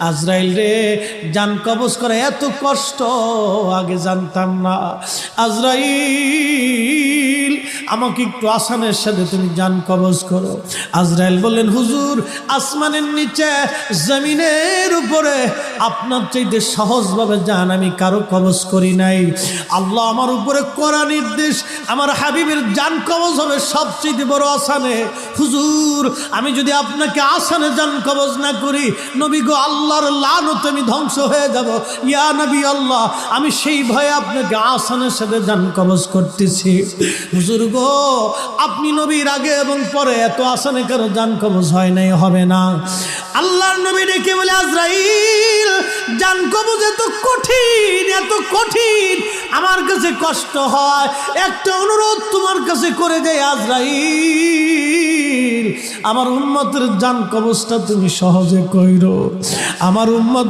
আজরাইল রে, জান কবজ করে এত কষ্ট আগে জানতাম না। আজরাইল, আমাকে একটু আসানের সাথে তুমি জান কবজ করো। আজরাইল বললেন, হুজুর, আসমানের নিচে জমিনের উপরে আপনার চাইতে সহজভাবে জান আমি কারো কবজ করি নাই। আল্লাহ আমার উপরে করা নির্দেশ, আমার হাবিবের জান কবজ হবে সবচেয়ে বড় আসানে। হুজুর, আমি যদি আপনাকে আসানে জান কবজ না করি, নবী গো, আল্লাহর লানত আমি ধ্বংস হয়ে যাব। ইয়া নবী আল্লাহ, আমি সেই ভয়ে আপনাকে আসানের সাথে জান কবজ করতেছি। হুজুর গো, আপনি নবীর আগে এবং পরে এত আসানে কারো জান কবজ হয় নাই, হবে না। আল্লাহর নবী ডেকে বলে, আজরাইল, জান কবজ এত কঠিন, এত কঠিন, আমার কাছে কষ্ট হয়। একটা অনুরোধ তোমার কাছে করে দেয় আজরাইল, আমার উম্মতের জান কবজটা তুমি সহজে কইরো। আমার উম্মত